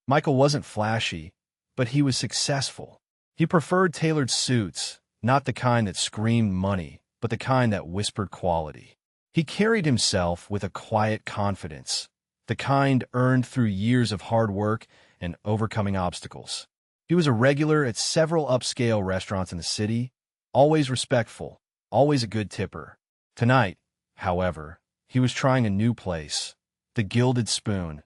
Michael wasn't flashy, but he was successful. He preferred tailored suits, not the kind that screamed money, but the kind that whispered quality. He carried himself with a quiet confidence, the kind earned through years of hard work and overcoming obstacles. He was a regular at several upscale restaurants in the city, always respectful, always a good tipper. Tonight, however, he was trying a new place, the Gilded Spoon,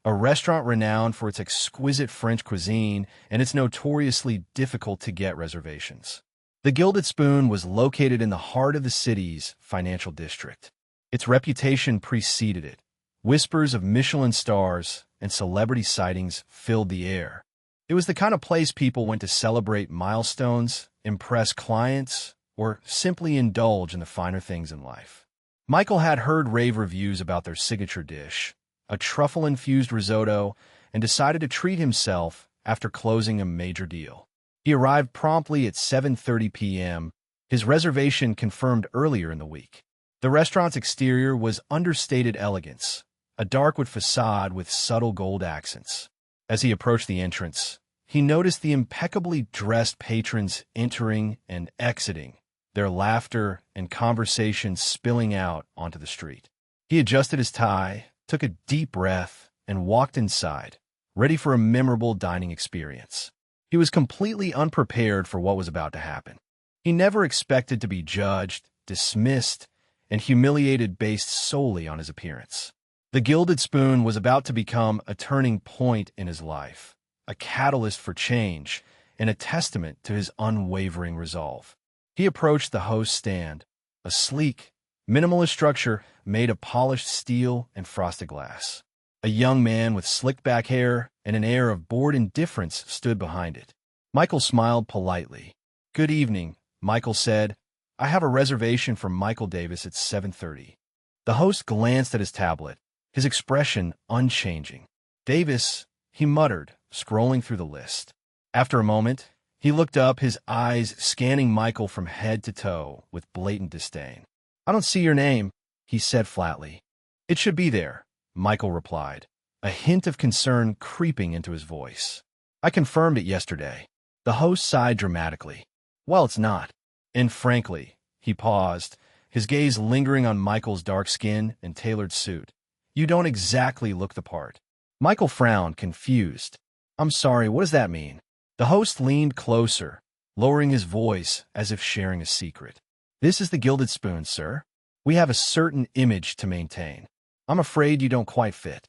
a restaurant renowned for its exquisite French cuisine and its notoriously difficult-to-get reservations. The Gilded Spoon was located in the heart of the city's financial district. Its reputation preceded it. Whispers of Michelin stars and celebrity sightings filled the air. It was the kind of place people went to celebrate milestones, impress clients, or simply indulge in the finer things in life. Michael had heard rave reviews about their signature dish, a truffle-infused risotto, and decided to treat himself after closing a major deal. He arrived promptly at 7:30 p.m., his reservation confirmed earlier in the week. The restaurant's exterior was understated elegance, a dark wood facade with subtle gold accents. As he approached the entrance, he noticed the impeccably dressed patrons entering and exiting, their laughter and conversation spilling out onto the street. He adjusted his tie, took a deep breath, and walked inside, ready for a memorable dining experience. He was completely unprepared for what was about to happen. He never expected to be judged, dismissed, and humiliated based solely on his appearance. The Gilded Spoon was about to become a turning point in his life, a catalyst for change, and a testament to his unwavering resolve. He approached the host's stand, a sleek, minimalist structure made of polished steel and frosted glass. A young man with slicked-back hair and an air of bored indifference stood behind it. Michael smiled politely. "Good evening," Michael said. "I have a reservation for Michael Davis at 7:30. The host glanced at his tablet, his expression unchanging. "Davis," he muttered, scrolling through the list. After a moment, he looked up, his eyes scanning Michael from head to toe with blatant disdain. "I don't see your name," he said flatly. "It should be there," Michael replied, a hint of concern creeping into his voice. "I confirmed it yesterday." The host sighed dramatically. "Well, it's not." And frankly, he paused, his gaze lingering on Michael's dark skin and tailored suit. "You don't exactly look the part." Michael frowned, confused. "I'm sorry, what does that mean?" The host leaned closer, lowering his voice as if sharing a secret. "This is the Gilded Spoon, sir. We have a certain image to maintain. I'm afraid you don't quite fit."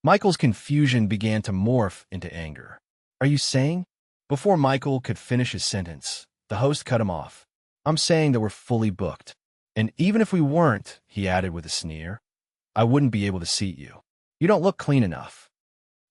Michael's confusion began to morph into anger. "Are you saying?" Before Michael could finish his sentence, the host cut him off. "I'm saying that we're fully booked. And even if we weren't," he added with a sneer, "I wouldn't be able to seat you. You don't look clean enough."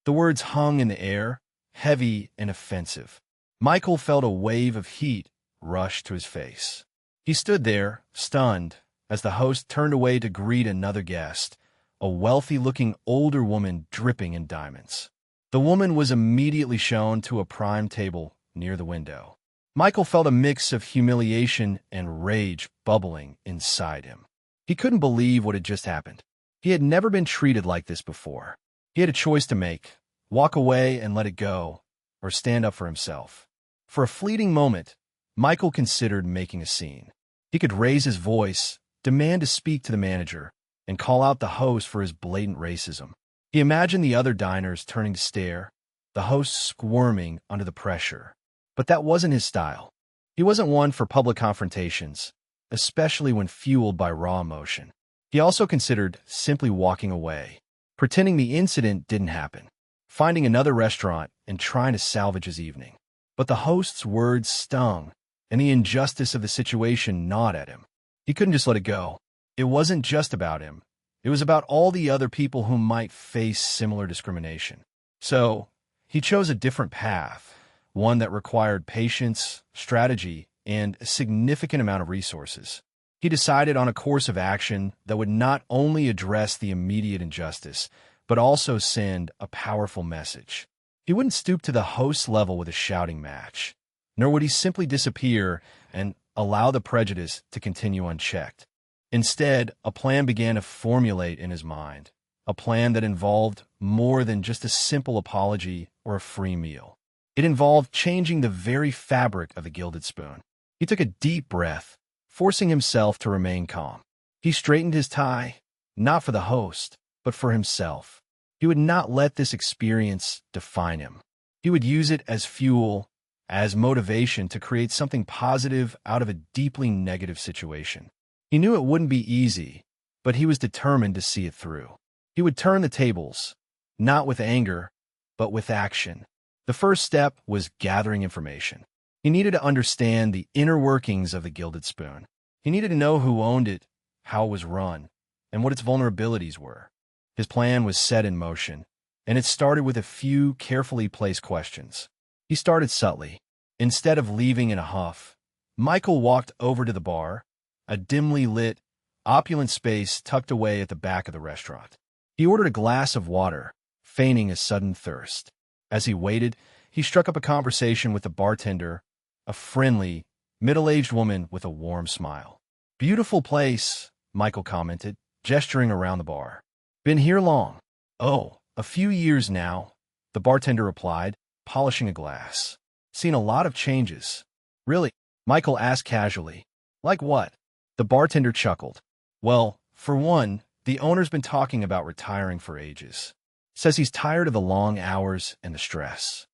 The words hung in the air, heavy and offensive. Michael felt a wave of heat rush to his face. He stood there, stunned, as the host turned away to greet another guest, a wealthy-looking older woman dripping in diamonds. The woman was immediately shown to a prime table near the window. Michael felt a mix of humiliation and rage bubbling inside him. He couldn't believe what had just happened. He had never been treated like this before. He had a choice to make: walk away and let it go, or stand up for himself. For a fleeting moment, Michael considered making a scene. He could raise his voice, demand to speak to the manager, and call out the host for his blatant racism. He imagined the other diners turning to stare, the host squirming under the pressure. But that wasn't his style. He wasn't one for public confrontations, especially when fueled by raw emotion. He also considered simply walking away, pretending the incident didn't happen, finding another restaurant and trying to salvage his evening. But the host's words stung, and the injustice of the situation gnawed at him. He couldn't just let it go. It wasn't just about him. It was about all the other people who might face similar discrimination. So, he chose a different path, one that required patience, strategy, and a significant amount of resources. He decided on a course of action that would not only address the immediate injustice, but also send a powerful message. He wouldn't stoop to the host's level with a shouting match, nor would he simply disappear and allow the prejudice to continue unchecked. Instead, a plan began to formulate in his mind, a plan that involved more than just a simple apology or a free meal. It involved changing the very fabric of the Gilded Spoon. He took a deep breath, forcing himself to remain calm. He straightened his tie, not for the host, but for himself. He would not let this experience define him. He would use it as fuel, as motivation to create something positive out of a deeply negative situation. He knew it wouldn't be easy, but he was determined to see it through. He would turn the tables, not with anger, but with action. The first step was gathering information. He needed to understand the inner workings of the Gilded Spoon. He needed to know who owned it, how it was run, and what its vulnerabilities were. His plan was set in motion, and it started with a few carefully placed questions. He started subtly. Instead of leaving in a huff, Michael walked over to the bar, a dimly lit, opulent space tucked away at the back of the restaurant. He ordered a glass of water, feigning a sudden thirst. As he waited, he struck up a conversation with the bartender, a friendly, middle-aged woman with a warm smile. "Beautiful place," Michael commented, gesturing around the bar. "Been here long?" "Oh, a few years now," the bartender replied, polishing a glass. "Seen a lot of changes." "Really?" Michael asked casually. "Like what?" The bartender chuckled. "Well, for one, the owner's been talking about retiring for ages. Says he's tired of the long hours and the stress."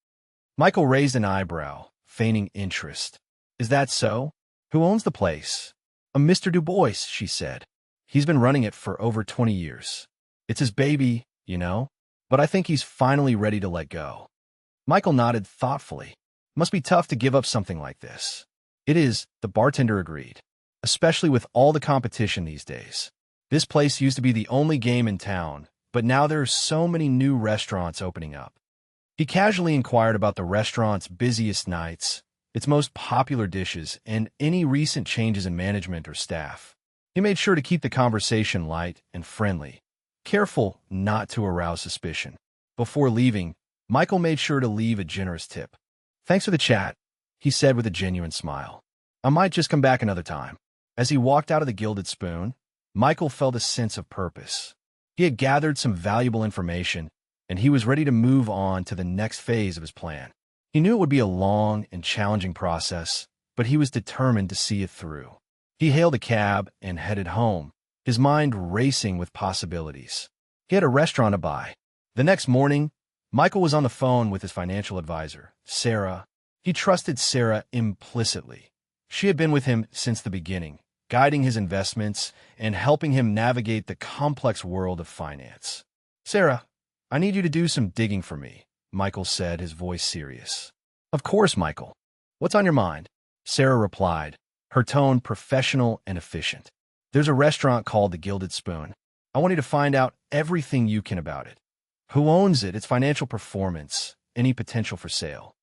Michael raised an eyebrow, feigning interest. "Is that so? Who owns the place?" "A Mr. Du Bois," she said. "He's been running it for over 20 years. It's his baby, you know, but I think he's finally ready to let go." Michael nodded thoughtfully. "Must be tough to give up something like this." "It is," the bartender agreed, "especially with all the competition these days. This place used to be the only game in town, but now there are so many new restaurants opening up." He casually inquired about the restaurant's busiest nights, its most popular dishes, and any recent changes in management or staff. He made sure to keep the conversation light and friendly, careful not to arouse suspicion. Before leaving, Michael made sure to leave a generous tip. "Thanks for the chat," he said with a genuine smile. "I might just come back another time." As he walked out of the Gilded Spoon, Michael felt a sense of purpose. He had gathered some valuable information, and he was ready to move on to the next phase of his plan. He knew it would be a long and challenging process, but he was determined to see it through. He hailed a cab and headed home, his mind racing with possibilities. He had a restaurant to buy. The next morning, Michael was on the phone with his financial advisor, Sarah. He trusted Sarah implicitly. She had been with him since the beginning, guiding his investments and helping him navigate the complex world of finance. "Sarah, I need you to do some digging for me," Michael said, his voice serious. "Of course, Michael. What's on your mind?" Sarah replied, her tone professional and efficient. "There's a restaurant called the Gilded Spoon. I want you to find out everything you can about it. Who owns it, its financial performance, any potential for sale."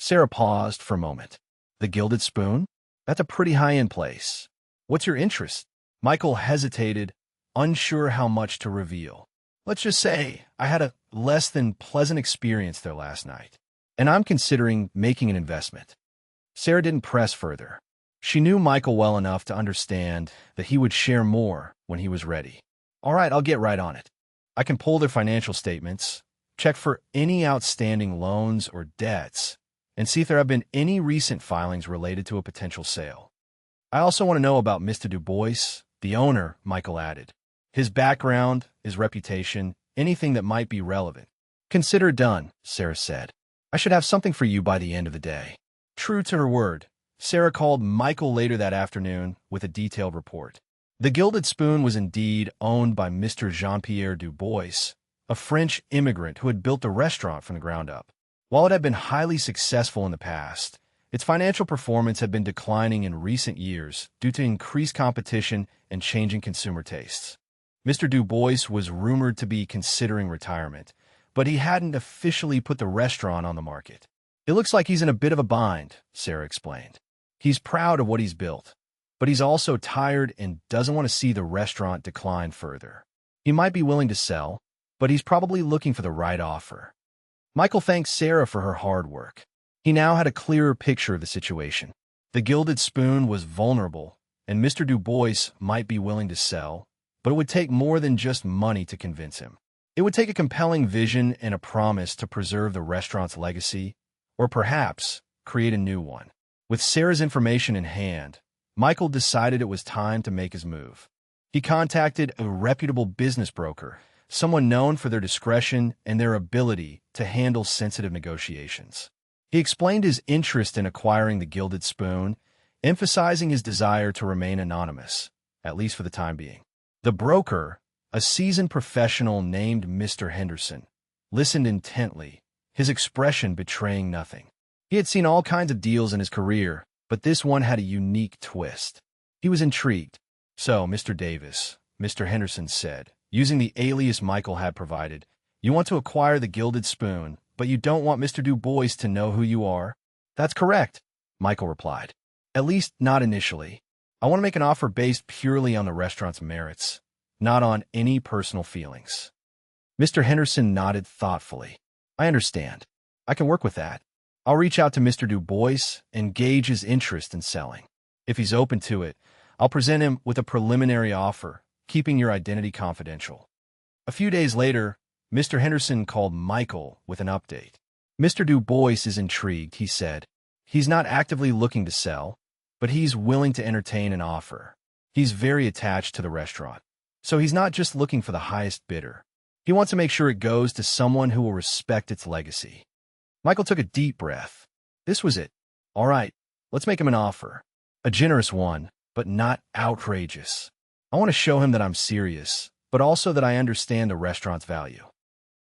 Sarah paused for a moment. "The Gilded Spoon? That's a pretty high-end place. What's your interest?" Michael hesitated, unsure how much to reveal. "Let's just say I had a less than pleasant experience there last night, and I'm considering making an investment." Sarah didn't press further. She knew Michael well enough to understand that he would share more when he was ready. "All right, I'll get right on it. I can pull their financial statements, check for any outstanding loans or debts, and see if there have been any recent filings related to a potential sale. I also want to know about Mr. Du Bois, the owner," Michael added. "His background, his reputation, anything that might be relevant." "Consider done," Sarah said. "I should have something for you by the end of the day." True to her word, Sarah called Michael later that afternoon with a detailed report. The Gilded Spoon was indeed owned by Mr. Jean-Pierre Du Bois, a French immigrant who had built the restaurant from the ground up. While it had been highly successful in the past, its financial performance had been declining in recent years due to increased competition and changing consumer tastes. Mr. Du Bois was rumored to be considering retirement, but he hadn't officially put the restaurant on the market. "It looks like he's in a bit of a bind," Sarah explained. "He's proud of what he's built, but he's also tired and doesn't want to see the restaurant decline further. He might be willing to sell, but he's probably looking for the right offer." Michael thanked Sarah for her hard work. He now had a clearer picture of the situation. The Gilded Spoon was vulnerable, and Mr. Du Bois might be willing to sell, but it would take more than just money to convince him. It would take a compelling vision and a promise to preserve the restaurant's legacy, or perhaps create a new one. With Sarah's information in hand, Michael decided it was time to make his move. He contacted a reputable business broker, someone known for their discretion and their ability to handle sensitive negotiations. He explained his interest in acquiring the Gilded Spoon, emphasizing his desire to remain anonymous, at least for the time being. The broker, a seasoned professional named Mr. Henderson, listened intently, his expression betraying nothing. He had seen all kinds of deals in his career, but this one had a unique twist. He was intrigued. "So, Mr. Davis," Mr. Henderson said, using the alias Michael had provided, "you want to acquire the Gilded Spoon, but you don't want Mr. Du Bois to know who you are?" "That's correct," Michael replied. "At least not initially. I want to make an offer based purely on the restaurant's merits, not on any personal feelings." Mr. Henderson nodded thoughtfully. "I understand. I can work with that. I'll reach out to Mr. Du Bois and gauge his interest in selling. If he's open to it, I'll present him with a preliminary offer, keeping your identity confidential." A few days later, Mr. Henderson called Michael with an update. "Mr. Du Bois is intrigued," he said. "He's not actively looking to sell, but he's willing to entertain an offer. He's very attached to the restaurant, so he's not just looking for the highest bidder. He wants to make sure it goes to someone who will respect its legacy." Michael took a deep breath. This was it. "All right, let's make him an offer. A generous one, but not outrageous. I want to show him that I'm serious, but also that I understand the restaurant's value."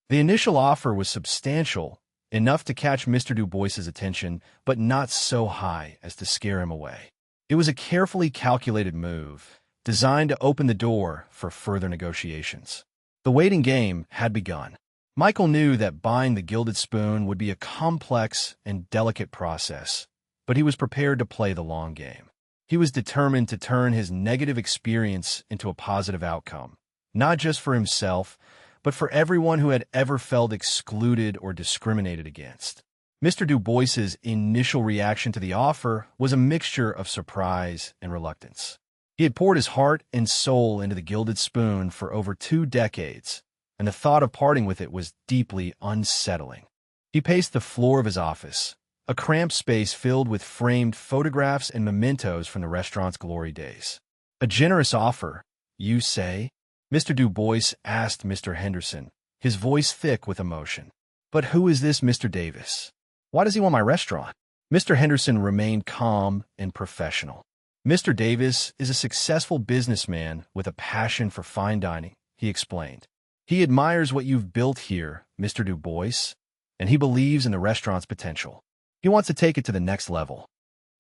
The initial offer was substantial, enough to catch Mr. Du Bois's attention, but not so high as to scare him away. It was a carefully calculated move, designed to open the door for further negotiations. The waiting game had begun. Michael knew that buying the Gilded Spoon would be a complex and delicate process, but he was prepared to play the long game. He was determined to turn his negative experience into a positive outcome, not just for himself, but for everyone who had ever felt excluded or discriminated against. Mr. Du Bois's initial reaction to the offer was a mixture of surprise and reluctance. He had poured his heart and soul into the Gilded Spoon for over 2 decades, and the thought of parting with it was deeply unsettling. He paced the floor of his office, a cramped space filled with framed photographs and mementos from the restaurant's glory days. "A generous offer, you say?" Mr. Du Bois asked Mr. Henderson, his voice thick with emotion. "But who is this Mr. Davis? Why does he want my restaurant?" Mr. Henderson remained calm and professional. "Mr. Davis is a successful businessman with a passion for fine dining," he explained. "He admires what you've built here, Mr. Du Bois, and he believes in the restaurant's potential. He wants to take it to the next level."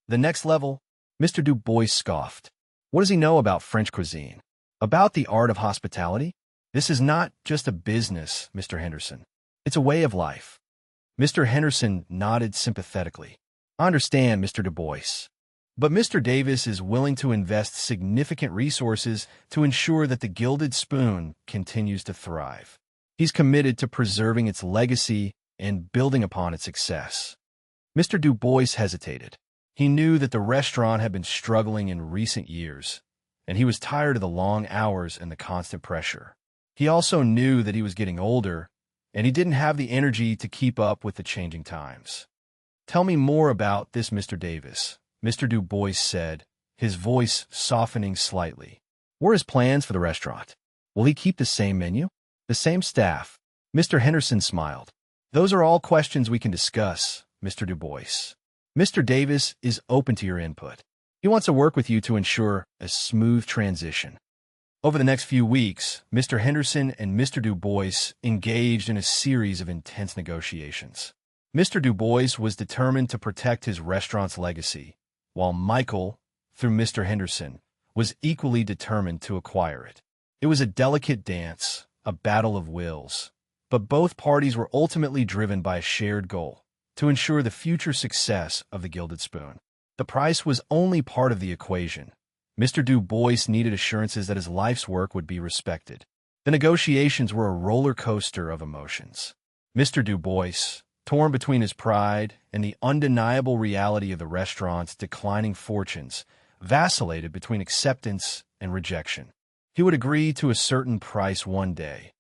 "The next level?" Mr. Du Bois scoffed. "What does he know about French cuisine? About the art of hospitality? This is not just a business, Mr. Henderson. It's a way of life." Mr. Henderson nodded sympathetically. "I understand, Mr. Du Bois. But Mr. Davis is willing to invest significant resources to ensure that the Gilded Spoon continues to thrive. He's committed to preserving its legacy and building upon its success." Mr. Du Bois hesitated. He knew that the restaurant had been struggling in recent years, and he was tired of the long hours and the constant pressure. He also knew that he was getting older, and he didn't have the energy to keep up with the changing times. "Tell me more about this, Mr. Davis," Mr. Du Bois said, his voice softening slightly. "What are his plans for the restaurant? Will he keep the same menu? The same staff?" Mr. Henderson smiled. "Those are all questions we can discuss, Mr. Du Bois. Mr. Davis is open to your input. He wants to work with you to ensure a smooth transition." Over the next few weeks, Mr. Henderson and Mr. Du Bois engaged in a series of intense negotiations. Mr. Du Bois was determined to protect his restaurant's legacy, while Michael, through Mr. Henderson, was equally determined to acquire it. It was a delicate dance, a battle of wills, but both parties were ultimately driven by a shared goal: to ensure the future success of the Gilded Spoon. The price was only part of the equation. Mr. Du Bois needed assurances that his life's work would be respected. The negotiations were a roller coaster of emotions. Mr. Du Bois, torn between his pride and the undeniable reality of the restaurant's declining fortunes, vacillated between acceptance and rejection. He would agree to a certain price one day,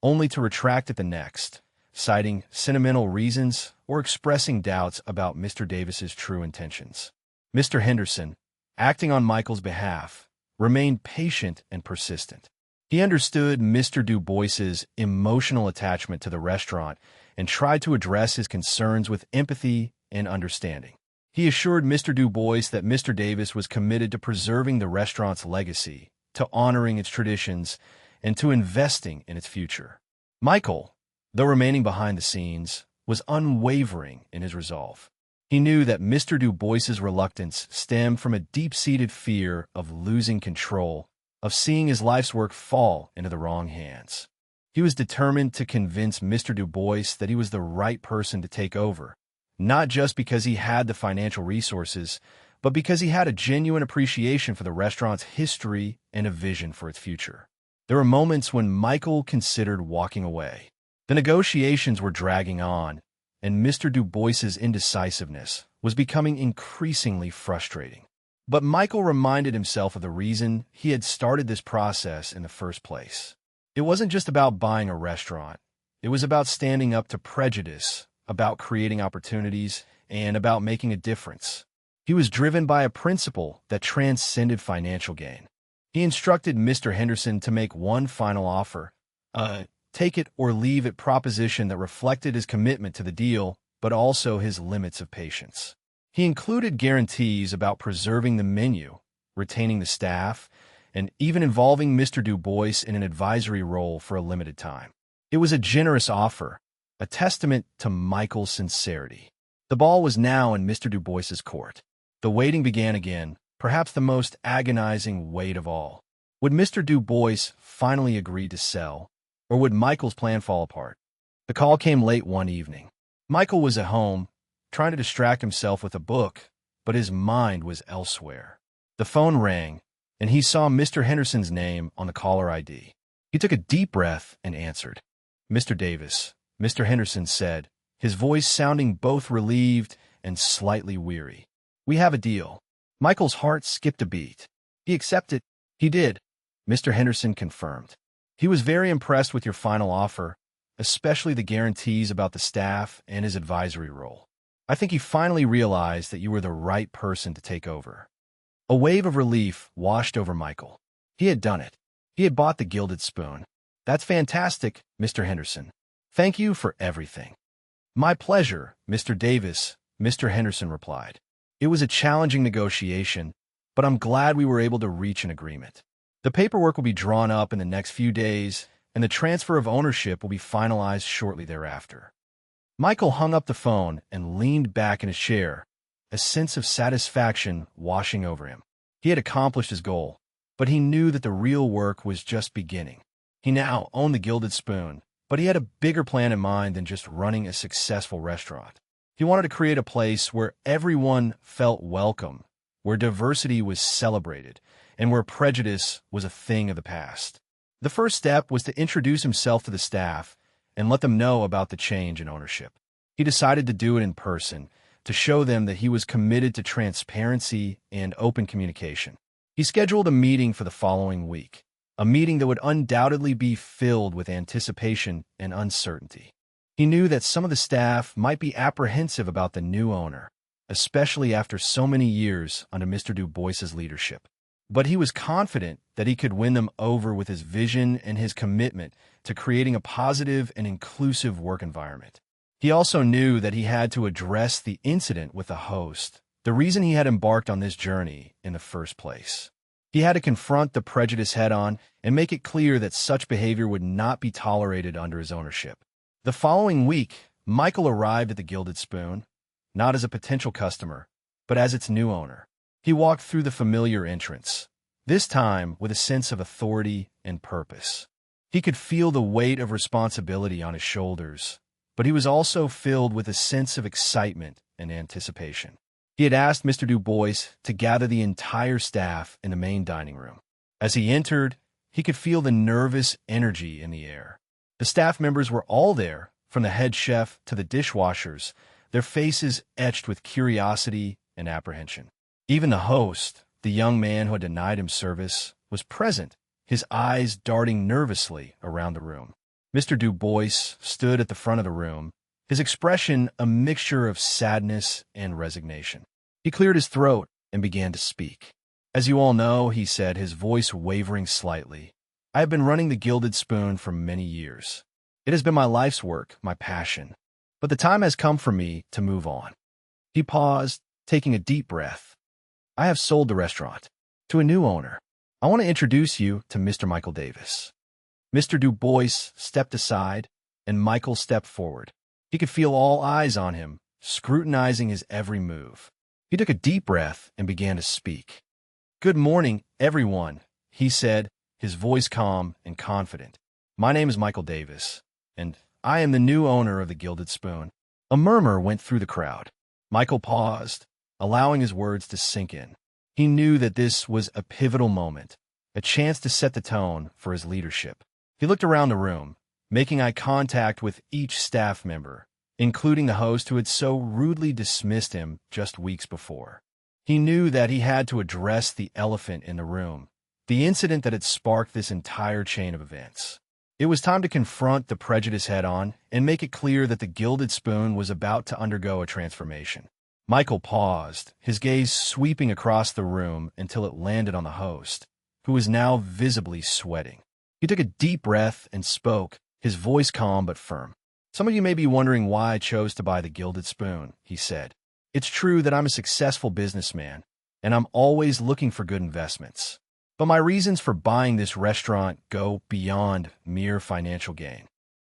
only to retract at the next, citing sentimental reasons or expressing doubts about Mr. Davis's true intentions. Mr. Henderson, acting on Michael's behalf, remained patient and persistent. He understood Mr. Du Bois's emotional attachment to the restaurant and tried to address his concerns with empathy and understanding. He assured Mr. Du Bois that Mr. Davis was committed to preserving the restaurant's legacy, to honoring its traditions, and to investing in its future. Michael, though remaining behind the scenes, was unwavering in his resolve. He knew that Mr. Du Bois's reluctance stemmed from a deep-seated fear of losing control, of seeing his life's work fall into the wrong hands. He was determined to convince Mr. Du Bois that he was the right person to take over, not just because he had the financial resources, but because he had a genuine appreciation for the restaurant's history and a vision for its future. There were moments when Michael considered walking away. The negotiations were dragging on, and Mr. Du Bois's indecisiveness was becoming increasingly frustrating. But Michael reminded himself of the reason he had started this process in the first place. It wasn't just about buying a restaurant. It was about standing up to prejudice, about creating opportunities, and about making a difference. He was driven by a principle that transcended financial gain. He instructed Mr. Henderson to make one final offer, a take-it-or-leave-it proposition that reflected his commitment to the deal, but also his limits of patience. He included guarantees about preserving the menu, retaining the staff, and even involving Mr. Du Bois in an advisory role for a limited time. It was a generous offer, a testament to Michael's sincerity. The ball was now in Mr. Du Bois's court. The waiting began again, perhaps the most agonizing wait of all. Would Mr. Du Bois finally agree to sell, or would Michael's plan fall apart? The call came late one evening. Michael was at home, trying to distract himself with a book, but his mind was elsewhere. The phone rang, and he saw Mr. Henderson's name on the caller ID. He took a deep breath and answered. "Mr. Davis," Mr. Henderson said, his voice sounding both relieved and slightly weary. "We have a deal." Michael's heart skipped a beat. "He accepted?" "He did," Mr. Henderson confirmed. "He was very impressed with your final offer, especially the guarantees about the staff and his advisory role. I think he finally realized that you were the right person to take over." A wave of relief washed over Michael. He had done it. He had bought the Gilded Spoon. "That's fantastic, Mr. Henderson. Thank you for everything." "My pleasure, Mr. Davis," Mr. Henderson replied. "It was a challenging negotiation, but I'm glad we were able to reach an agreement. The paperwork will be drawn up in the next few days, and the transfer of ownership will be finalized shortly thereafter." Michael hung up the phone and leaned back in his chair, a sense of satisfaction washing over him. He had accomplished his goal, but he knew that the real work was just beginning. He now owned the Gilded Spoon, but he had a bigger plan in mind than just running a successful restaurant. He wanted to create a place where everyone felt welcome, where diversity was celebrated, and where prejudice was a thing of the past. The first step was to introduce himself to the staff and let them know about the change in ownership. He decided to do it in person, to show them that he was committed to transparency and open communication. He scheduled a meeting for the following week, a meeting that would undoubtedly be filled with anticipation and uncertainty. He knew that some of the staff might be apprehensive about the new owner, especially after so many years under Mr. Du Bois's leadership. But he was confident that he could win them over with his vision and his commitment to creating a positive and inclusive work environment. He also knew that he had to address the incident with the host, the reason he had embarked on this journey in the first place. He had to confront the prejudice head-on and make it clear that such behavior would not be tolerated under his ownership. The following week, Michael arrived at the Gilded Spoon, not as a potential customer, but as its new owner. He walked through the familiar entrance, this time with a sense of authority and purpose. He could feel the weight of responsibility on his shoulders, but he was also filled with a sense of excitement and anticipation. He had asked Mr. Du Bois to gather the entire staff in the main dining room. As he entered, he could feel the nervous energy in the air. The staff members were all there, from the head chef to the dishwashers, their faces etched with curiosity and apprehension. Even the host, the young man who had denied him service, was present, his eyes darting nervously around the room. Mr. Du Bois stood at the front of the room, his expression a mixture of sadness and resignation. He cleared his throat and began to speak. "As you all know," he said, his voice wavering slightly, "I have been running the Gilded Spoon for many years. It has been my life's work, my passion. But the time has come for me to move on." He paused, taking a deep breath. "I have sold the restaurant to a new owner. I want to introduce you to Mr. Michael Davis." Mr. Du Bois stepped aside, and Michael stepped forward. He could feel all eyes on him, scrutinizing his every move. He took a deep breath and began to speak. "Good morning, everyone," he said, his voice calm and confident. "My name is Michael Davis, and I am the new owner of the Gilded Spoon." A murmur went through the crowd. Michael paused, allowing his words to sink in. He knew that this was a pivotal moment, a chance to set the tone for his leadership. He looked around the room, making eye contact with each staff member, including the host who had so rudely dismissed him just weeks before. He knew that he had to address the elephant in the room, the incident that had sparked this entire chain of events. It was time to confront the prejudice head-on and make it clear that the Gilded Spoon was about to undergo a transformation. Michael paused, his gaze sweeping across the room until it landed on the host, who was now visibly sweating. He took a deep breath and spoke, his voice calm but firm. "Some of you may be wondering why I chose to buy the Gilded Spoon," he said. "It's true that I'm a successful businessman, and I'm always looking for good investments. But my reasons for buying this restaurant go beyond mere financial gain."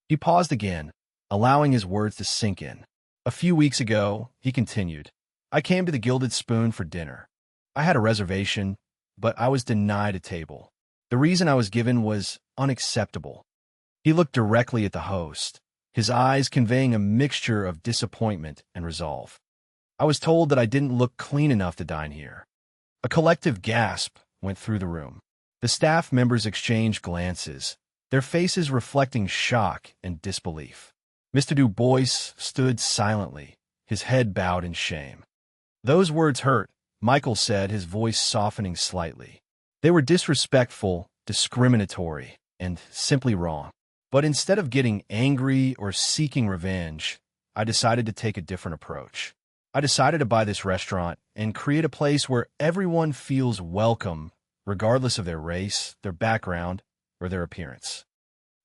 He paused again, allowing his words to sink in. "A few weeks ago," he continued, "I came to the Gilded Spoon for dinner. I had a reservation, but I was denied a table. The reason I was given was unacceptable." He looked directly at the host, his eyes conveying a mixture of disappointment and resolve. "I was told that I didn't look clean enough to dine here." A collective gasp went through the room. The staff members exchanged glances, their faces reflecting shock and disbelief. Mr. Du Bois stood silently, his head bowed in shame. "Those words hurt," Michael said, his voice softening slightly. "They were disrespectful, discriminatory, and simply wrong. But instead of getting angry or seeking revenge, I decided to take a different approach. I decided to buy this restaurant and create a place where everyone feels welcome, regardless of their race, their background, or their appearance."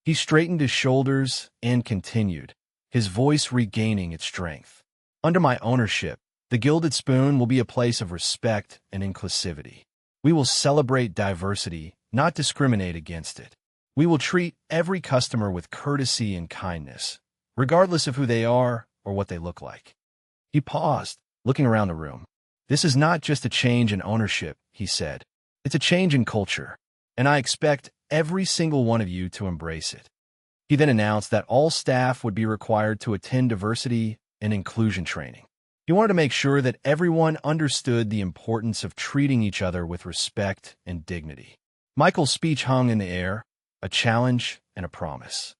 He straightened his shoulders and continued, his voice regaining its strength. "Under my ownership, the Gilded Spoon will be a place of respect and inclusivity. We will celebrate diversity, not discriminate against it. We will treat every customer with courtesy and kindness, regardless of who they are or what they look like." He paused, looking around the room. "This is not just a change in ownership," he said. "It's a change in culture, and I expect every single one of you to embrace it." He then announced that all staff would be required to attend diversity and inclusion training. He wanted to make sure that everyone understood the importance of treating each other with respect and dignity. Michael's speech hung in the air, a challenge and a promise.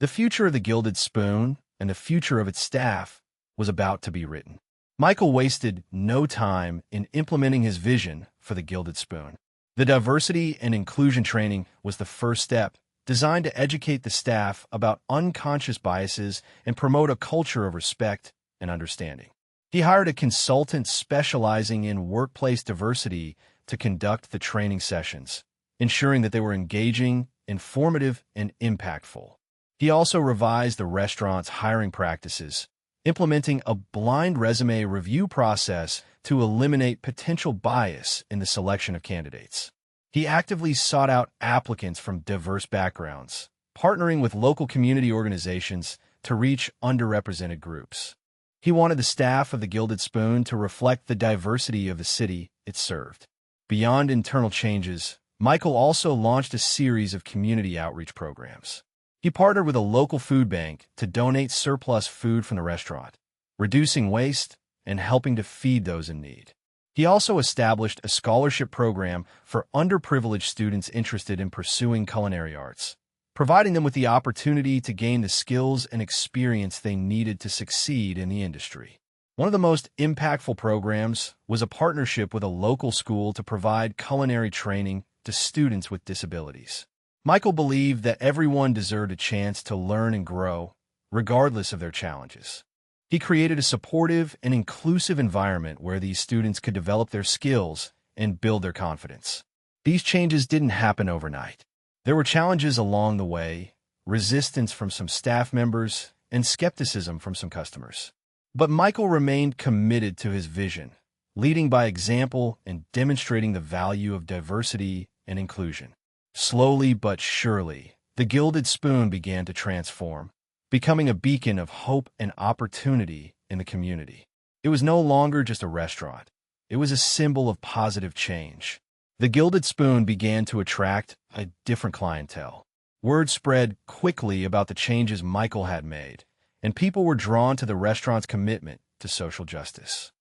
The future of the Gilded Spoon and the future of its staff was about to be written. Michael wasted no time in implementing his vision for the Gilded Spoon. The diversity and inclusion training was the first step, designed to educate the staff about unconscious biases and promote a culture of respect and understanding. He hired a consultant specializing in workplace diversity to conduct the training sessions, ensuring that they were engaging, informative, and impactful. He also revised the restaurant's hiring practices, implementing a blind resume review process to eliminate potential bias in the selection of candidates. He actively sought out applicants from diverse backgrounds, partnering with local community organizations to reach underrepresented groups. He wanted the staff of the Gilded Spoon to reflect the diversity of the city it served. Beyond internal changes, Michael also launched a series of community outreach programs. He partnered with a local food bank to donate surplus food from the restaurant, reducing waste and helping to feed those in need. He also established a scholarship program for underprivileged students interested in pursuing culinary arts, providing them with the opportunity to gain the skills and experience they needed to succeed in the industry. One of the most impactful programs was a partnership with a local school to provide culinary training to students with disabilities. Michael believed that everyone deserved a chance to learn and grow, regardless of their challenges. He created a supportive and inclusive environment where these students could develop their skills and build their confidence. These changes didn't happen overnight. There were challenges along the way, resistance from some staff members, and skepticism from some customers. But Michael remained committed to his vision, leading by example and demonstrating the value of diversity and inclusion. Slowly but surely, the Gilded Spoon began to transform, becoming a beacon of hope and opportunity in the community. It was no longer just a restaurant. It was a symbol of positive change. The Gilded Spoon began to attract a different clientele. Word spread quickly about the changes Michael had made, and people were drawn to the restaurant's commitment to social justice.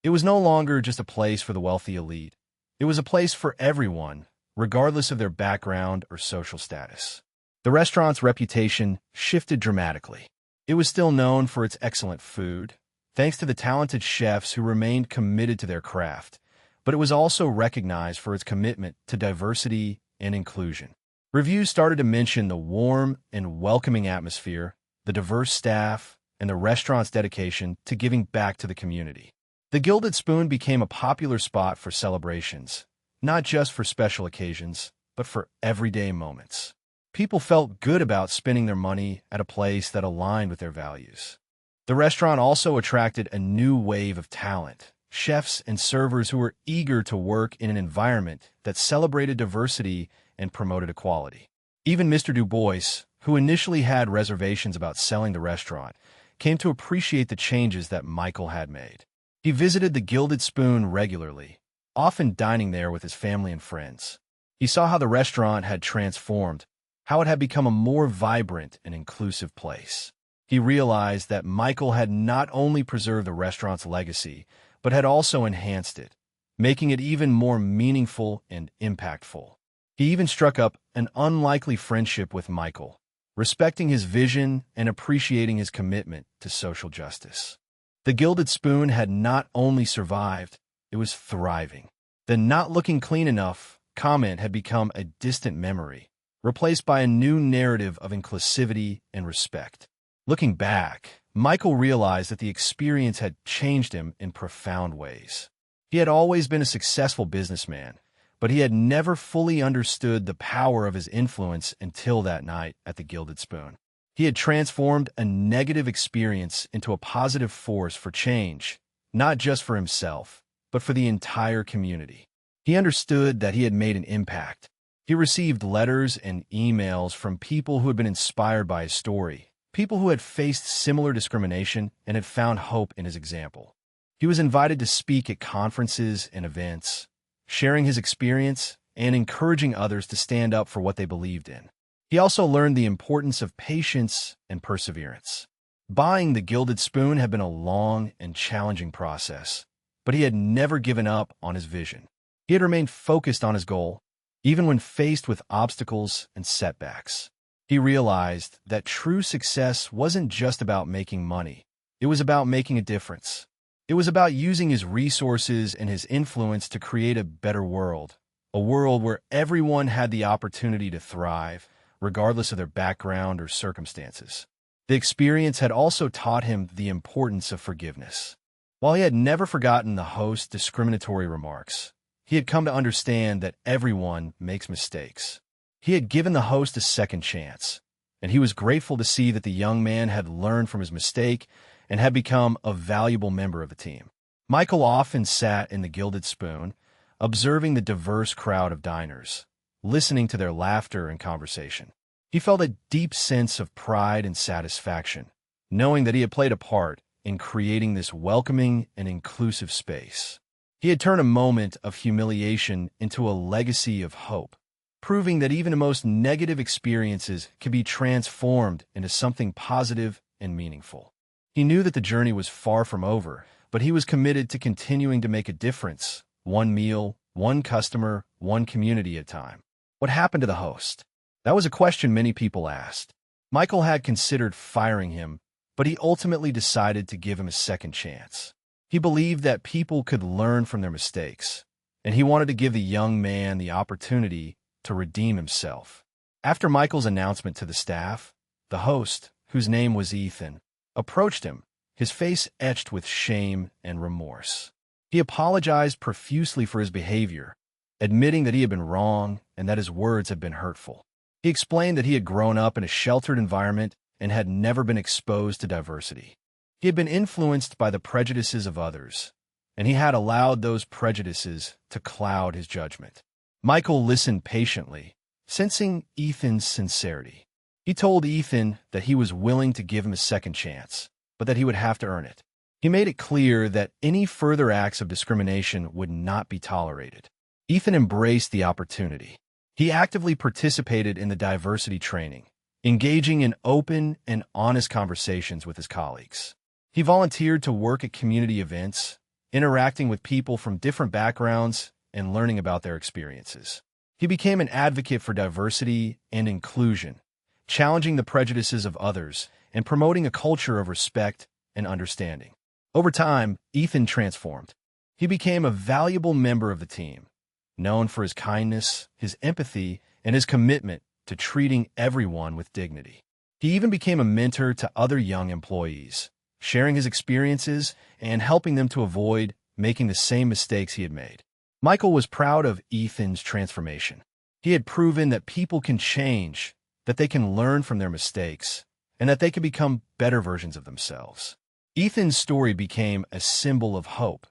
It was no longer just a place for the wealthy elite. It was a place for everyone, regardless of their background or social status. The restaurant's reputation shifted dramatically. It was still known for its excellent food, thanks to the talented chefs who remained committed to their craft, but it was also recognized for its commitment to diversity and inclusion. Reviews started to mention the warm and welcoming atmosphere, the diverse staff, and the restaurant's dedication to giving back to the community. The Gilded Spoon became a popular spot for celebrations, not just for special occasions, but for everyday moments. People felt good about spending their money at a place that aligned with their values. The restaurant also attracted a new wave of talent, chefs and servers who were eager to work in an environment that celebrated diversity and promoted equality. Even Mr. Du Bois, who initially had reservations about selling the restaurant, came to appreciate the changes that Michael had made. He visited the Gilded Spoon regularly, often dining there with his family and friends. He saw how the restaurant had transformed, how it had become a more vibrant and inclusive place. He realized that Michael had not only preserved the restaurant's legacy, but had also enhanced it, making it even more meaningful and impactful. He even struck up an unlikely friendship with Michael, respecting his vision and appreciating his commitment to social justice. The Gilded Spoon had not only survived, it was thriving. The "not looking clean enough" comment had become a distant memory, replaced by a new narrative of inclusivity and respect. Looking back, Michael realized that the experience had changed him in profound ways. He had always been a successful businessman, but he had never fully understood the power of his influence until that night at the Gilded Spoon. He had transformed a negative experience into a positive force for change, not just for himself, but for the entire community. He understood that he had made an impact. He received letters and emails from people who had been inspired by his story, people who had faced similar discrimination and had found hope in his example. He was invited to speak at conferences and events, sharing his experience and encouraging others to stand up for what they believed in. He also learned the importance of patience and perseverance. Buying the Gilded Spoon had been a long and challenging process, but he had never given up on his vision. He had remained focused on his goal, even when faced with obstacles and setbacks. He realized that true success wasn't just about making money. It was about making a difference. It was about using his resources and his influence to create a better world, a world where everyone had the opportunity to thrive, regardless of their background or circumstances. The experience had also taught him the importance of forgiveness. While he had never forgotten the host's discriminatory remarks, he had come to understand that everyone makes mistakes. He had given the host a second chance, and he was grateful to see that the young man had learned from his mistake and had become a valuable member of the team. Michael often sat in the Gilded Spoon, observing the diverse crowd of diners, listening to their laughter and conversation. He felt a deep sense of pride and satisfaction, knowing that he had played a part in creating this welcoming and inclusive space. He had turned a moment of humiliation into a legacy of hope, proving that even the most negative experiences can be transformed into something positive and meaningful. He knew that the journey was far from over, but he was committed to continuing to make a difference, one meal, one customer, one community at a time. What happened to the host? That was a question many people asked. Michael had considered firing him, but he ultimately decided to give him a second chance. He believed that people could learn from their mistakes, and he wanted to give the young man the opportunity to redeem himself. After Michael's announcement to the staff, the host, whose name was Ethan, approached him, his face etched with shame and remorse. He apologized profusely for his behavior, admitting that he had been wrong and that his words had been hurtful. He explained that he had grown up in a sheltered environment and had never been exposed to diversity. He had been influenced by the prejudices of others, and he had allowed those prejudices to cloud his judgment. Michael listened patiently, sensing Ethan's sincerity. He told Ethan that he was willing to give him a second chance, but that he would have to earn it. He made it clear that any further acts of discrimination would not be tolerated. Ethan embraced the opportunity. He actively participated in the diversity training, engaging in open and honest conversations with his colleagues. He volunteered to work at community events, interacting with people from different backgrounds and learning about their experiences. He became an advocate for diversity and inclusion, challenging the prejudices of others and promoting a culture of respect and understanding. Over time, Ethan transformed. He became a valuable member of the team, known for his kindness, his empathy, and his commitment to treating everyone with dignity. He even became a mentor to other young employees, sharing his experiences and helping them to avoid making the same mistakes he had made. Michael was proud of Ethan's transformation. He had proven that people can change, that they can learn from their mistakes, and that they can become better versions of themselves. Ethan's story became a symbol of hope,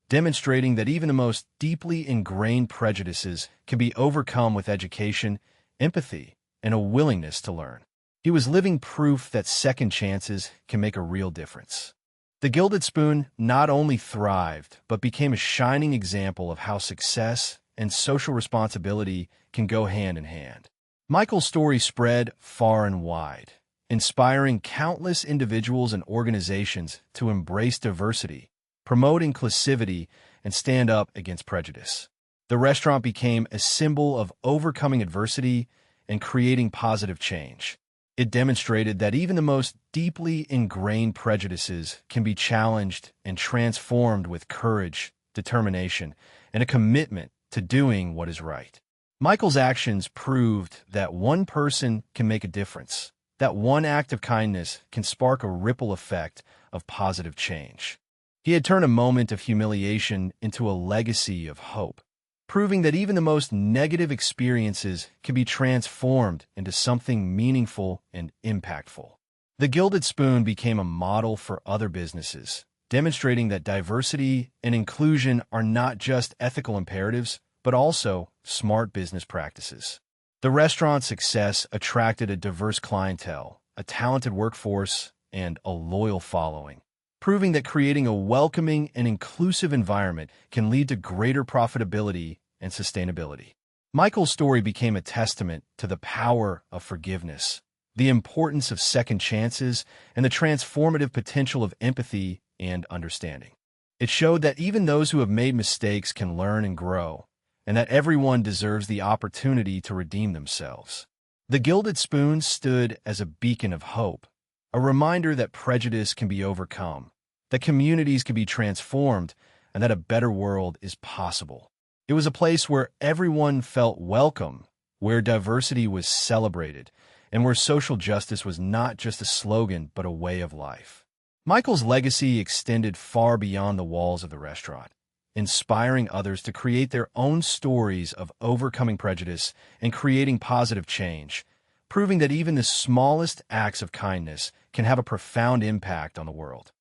demonstrating that even the most deeply ingrained prejudices can be overcome with education, empathy, and a willingness to learn. He was living proof that second chances can make a real difference. The Gilded Spoon not only thrived, but became a shining example of how success and social responsibility can go hand in hand. Michael's story spread far and wide, inspiring countless individuals and organizations to embrace diversity, promote inclusivity, and stand up against prejudice. The restaurant became a symbol of overcoming adversity and creating positive change. It demonstrated that even the most deeply ingrained prejudices can be challenged and transformed with courage, determination, and a commitment to doing what is right. Michael's actions proved that one person can make a difference, that one act of kindness can spark a ripple effect of positive change. He had turned a moment of humiliation into a legacy of hope, proving that even the most negative experiences can be transformed into something meaningful and impactful. The Gilded Spoon became a model for other businesses, demonstrating that diversity and inclusion are not just ethical imperatives, but also smart business practices. The restaurant's success attracted a diverse clientele, a talented workforce, and a loyal following, proving that creating a welcoming and inclusive environment can lead to greater profitability and sustainability. Michael's story became a testament to the power of forgiveness, the importance of second chances, and the transformative potential of empathy and understanding. It showed that even those who have made mistakes can learn and grow, and that everyone deserves the opportunity to redeem themselves. The Gilded Spoon stood as a beacon of hope, a reminder that prejudice can be overcome, that communities can be transformed, and that a better world is possible. It was a place where everyone felt welcome, where diversity was celebrated, and where social justice was not just a slogan but a way of life. Michael's legacy extended far beyond the walls of the restaurant, inspiring others to create their own stories of overcoming prejudice and creating positive change, proving that even the smallest acts of kindness can have a profound impact on the world.